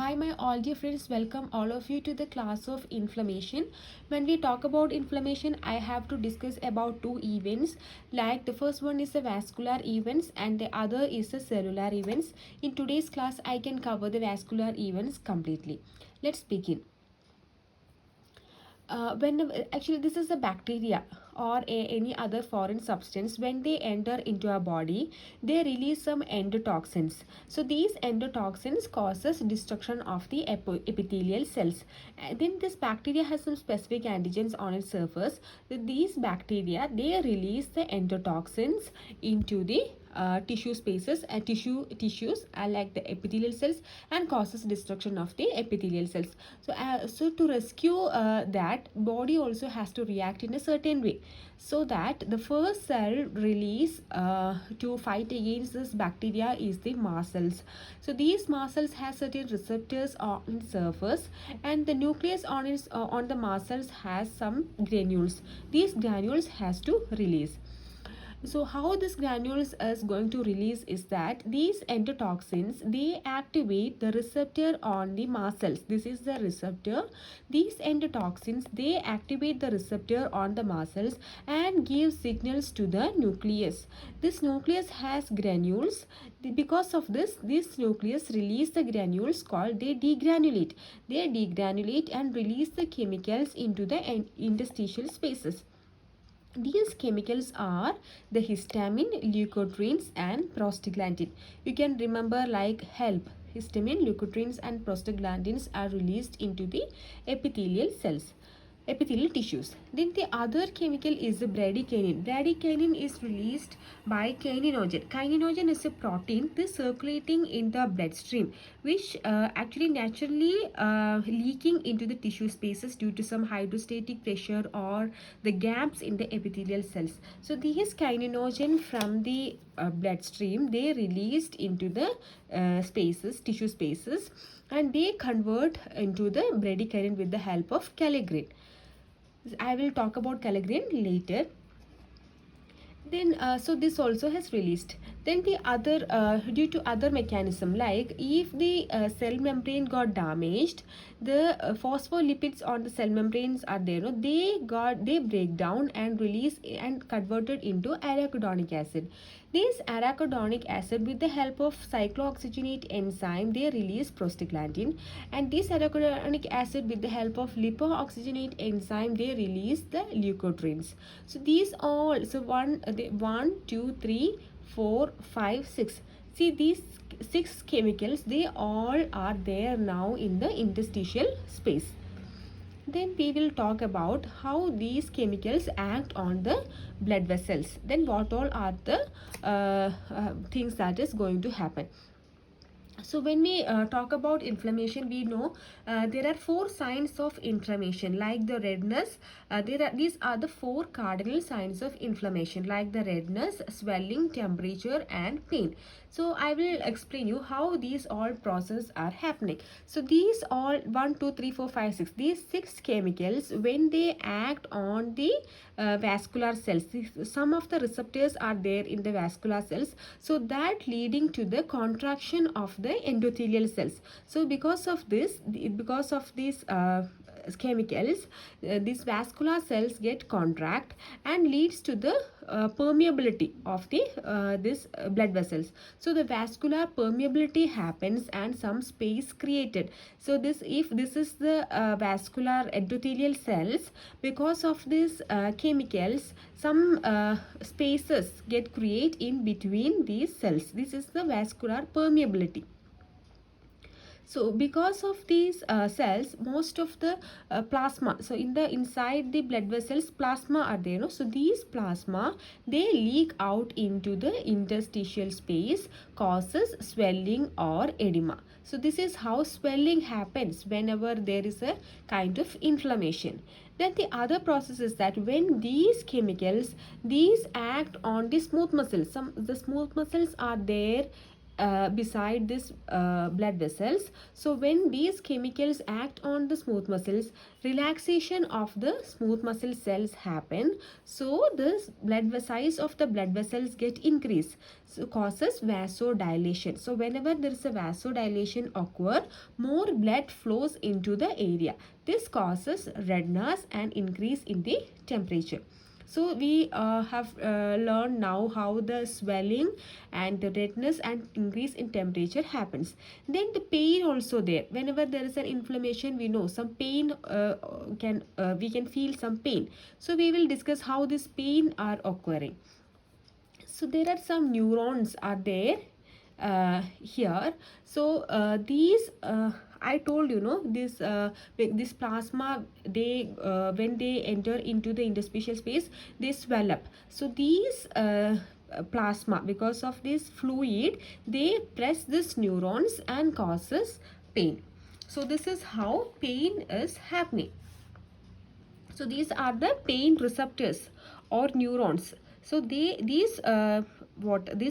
Hi my all dear friends, welcome all of you to the class of inflammation. When we talk about inflammation, I have to discuss about two events. Like the first one is the vascular events and the other is the cellular events. In today's class, I can cover the vascular events completely. Let's begin. When actually this is a bacteria or any other foreign substance. When they enter into our body, they release some endotoxins. So these endotoxins causes destruction of the epithelial cells. Then this bacteria has some specific antigens on its surface. These bacteria, they release the endotoxins into the tissue spaces and tissues like the epithelial cells, and causes destruction of the epithelial cells. So to rescue that, body also has to react in a certain way, so that the first cell release to fight against this bacteria is the mast cells. So these mast cells have certain receptors on its surface, and the nucleus on the mast cells has some granules. These granules has to release. So how this granules is going to release is that these endotoxins, they activate the receptor on the mast cells. This is the receptor. These endotoxins, they activate the receptor on the mast cells and give signals to the nucleus. This nucleus has granules. Because of this nucleus release the granules called, they degranulate. They degranulate and release the chemicals into the interstitial spaces. These chemicals are the histamine, leukotrienes, and prostaglandin. You can remember like HELP. Histamine, leukotrienes, and prostaglandins are released into the epithelial cells, epithelial tissues. Then the other chemical is the bradykinin. Bradykinin is released by kininogen. Kininogen is a protein this circulating in the bloodstream, which actually naturally leaking into the tissue spaces due to some hydrostatic pressure or the gaps in the epithelial cells. So these kininogen from the bloodstream, they released into the spaces, tissue spaces, and they convert into the bradykinin with the help of kallikrein. I will talk about kallikrein later. Then so this also has released. Then the other due to other mechanism, like if the cell membrane got damaged, the phospholipids on the cell membranes are there, no? They break down and release and converted into arachidonic acid. This arachidonic acid, with the help of cyclooxygenate enzyme, they release prostaglandin, and this arachidonic acid, with the help of lipooxygenate enzyme, they release the leukotrienes. So these all, so 1 2 3 4 5 6, see these 6 chemicals, they all are there now in the interstitial space. Then we will talk about how these chemicals act on the blood vessels. Then what all are the things that is going to happen. So when we talk about inflammation, we know there are 4 signs of inflammation, like the redness. These are the 4 cardinal signs of inflammation, like the redness, swelling, temperature, and pain. So I will explain you how these all processes are happening. So these all 1 2 3 4 5 6, these 6 chemicals, when they act on the vascular cells, some of the receptors are there in the vascular cells, so that leading to the contraction of the endothelial cells. So because of these chemicals, these vascular cells get contract and leads to the permeability of the this blood vessels. So the vascular permeability happens and some space created. So if this is the vascular endothelial cells, because of these chemicals, some spaces get create in between these cells. This is the vascular permeability. So because of these cells, most of the plasma, so inside the blood vessels, plasma are there, no? So these plasma, they leak out into the interstitial space, causes swelling or edema. So this is how swelling happens whenever there is a kind of inflammation. Then the other process is that when these chemicals, these act on the smooth muscles, the smooth muscles are there beside this blood vessels. So when these chemicals act on the smooth muscles, relaxation of the smooth muscle cells happen. So the size of the blood vessels get increased, so causes vasodilation. So whenever there is a vasodilation occur, more blood flows into the area. This causes redness and increase in the temperature. So we have learned now how the swelling and the redness and increase in temperature happens. Then the pain also there. Whenever there is an inflammation, we know some pain we can feel some pain. So we will discuss how this pain are occurring. So there are some neurons are there here. So these I told this plasma, they when they enter into the interstitial space, they swell up. So these plasma, because of this fluid, they press these neurons and causes pain. So this is how pain is happening. So these are the pain receptors or neurons. So these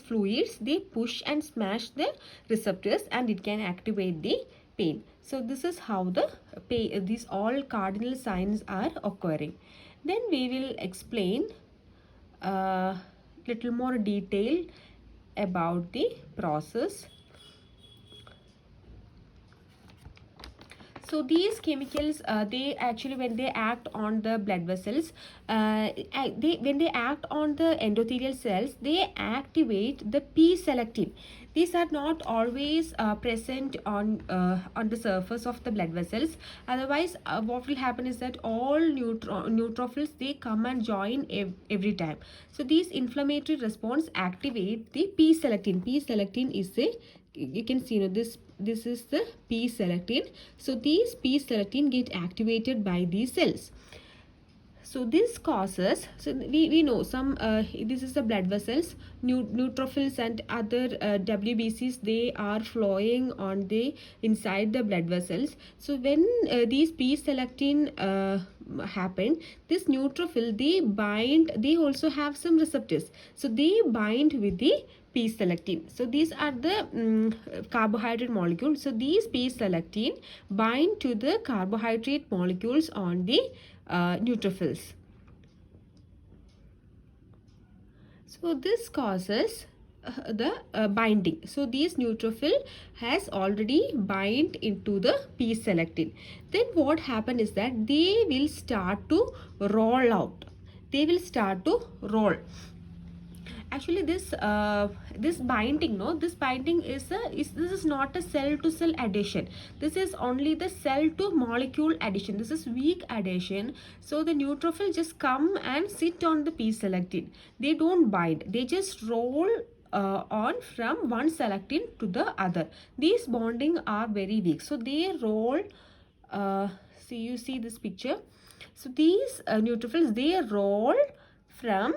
fluids, they push and smash the receptors and it can activate the pain. So this is how the pain, these all cardinal signs are occurring. Then we will explain little more detail about the process. So these chemicals, they actually, when they act on the blood vessels, when they act on the endothelial cells, they activate the P-selectin. These are not always present on the surface of the blood vessels. Otherwise, what will happen is that all neutrophils, they come and join every time. So these inflammatory response activate the P-selectin. P-selectin is a, you can see, this is the P-selectin. So these P-selectin get activated by these cells. So this causes, so we know some this is the blood vessels, neutrophils and other WBCs, they are flowing on the inside the blood vessels. So when these P-selectin happen, this neutrophil, they bind, they also have some receptors, so they bind with the P-selectin. So these are the carbohydrate molecules. So these P-selectin bind to the carbohydrate molecules on the neutrophils. So this causes the binding. So these neutrophil has already bind into the P-selectin. Then what happen is that they will start to roll out. They will start to roll. Actually this binding, this binding is this is not a cell to cell addition. This is only the cell to molecule addition. This is weak addition. So the neutrophil just come and sit on the P-selectin. They don't bind, they just roll on from one selectin to the other. These bonding are very weak, so they roll. See, you see this picture. So these neutrophils, they roll from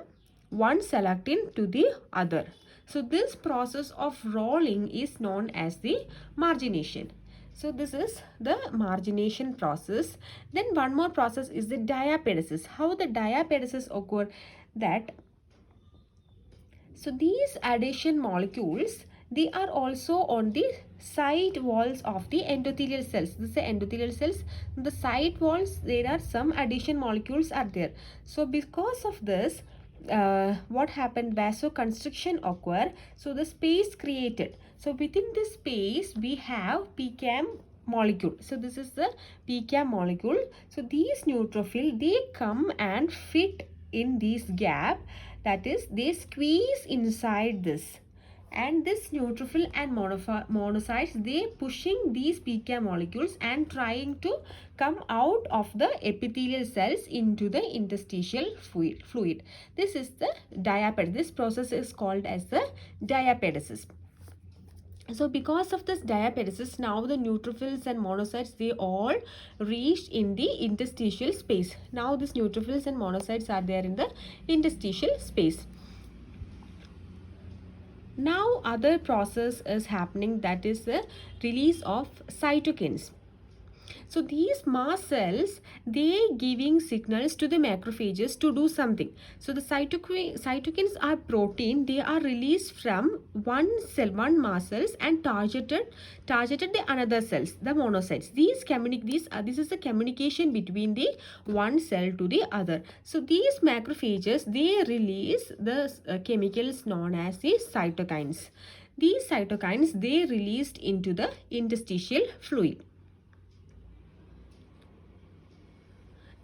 one selectin to the other. So this process of rolling is known as the margination. So this is the margination process. Then one more process is the diapedesis. How the diapedesis occur, that so these adhesion molecules, they are also on the side walls of the endothelial cells. This is the endothelial cells. The side walls, there are some adhesion molecules are there. So because of this, what happened, vasoconstriction occur. So the space created, so within this space we have PCAM molecule. So this is the PCAM molecule. So these neutrophil, they come and fit in this gap, that is they squeeze inside this, and this neutrophil and monocytes, they pushing these PCAM molecules and trying to come out of the epithelial cells into the interstitial fluid. This is the diapedesis. This process is called as the diapedesis. So because of this diapedesis, now the neutrophils and monocytes, they all reached in the interstitial space. Now these neutrophils and monocytes are there in the interstitial space. Now other process is happening, that is the release of cytokines. So these mast cells, they giving signals to the macrophages to do something. So the cytokines are protein. They are released from one cell, one mast cells, and targeted the another cells, the monocytes. This is the communication between the one cell to the other. So these macrophages, they release the chemicals known as the cytokines. These cytokines, they released into the interstitial fluid.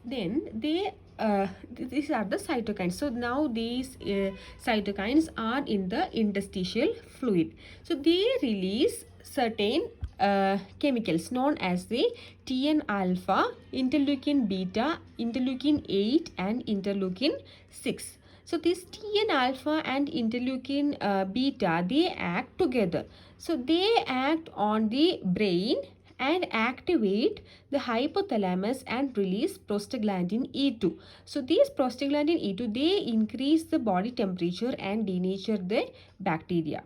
Then these are the cytokines. So now these cytokines are in the interstitial fluid. So they release certain chemicals known as the TN alpha, interleukin beta, interleukin 8 and interleukin 6. So this TN alpha and interleukin beta, they act together. So they act on the brain and activate the hypothalamus and release prostaglandin E2. So these prostaglandin E2, they increase the body temperature and denature the bacteria.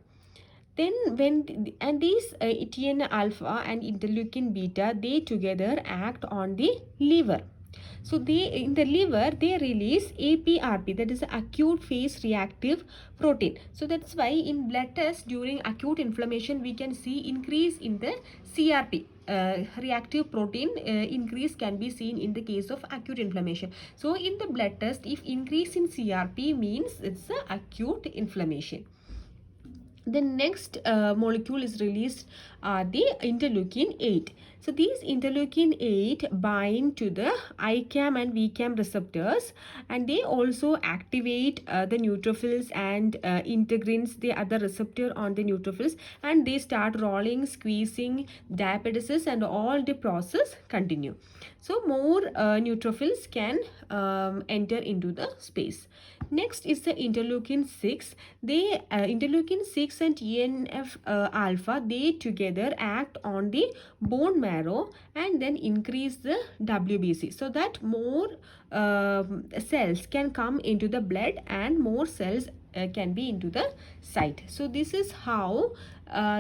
Then these TN alpha and interleukin beta, they together act on the liver. So in the liver, they release APRP, that is acute phase reactive protein. So that's why in blood test during acute inflammation, we can see increase in the CRP. Reactive protein increase can be seen in the case of acute inflammation. So in the blood test, if increase in CRP means it's a acute inflammation. The next molecule is released the interleukin 8. So these interleukin 8 bind to the ICAM and VCAM receptors, and they also activate the neutrophils and integrins, the other receptor on the neutrophils, and they start rolling, squeezing, diapedesis, and all the process continue. So more neutrophils can enter into the space. Next is the interleukin 6. They interleukin 6 and TNF alpha, they together act on the bone marrow and then increase the WBC, so that more cells can come into the blood and more cells can be into the site. So this is how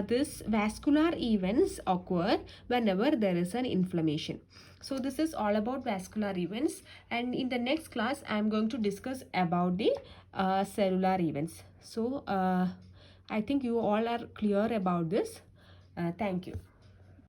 this vascular events occur whenever there is an inflammation. So this is all about vascular events, and in the next class I am going to discuss about the cellular events. So I think you all are clear about this. Thank you.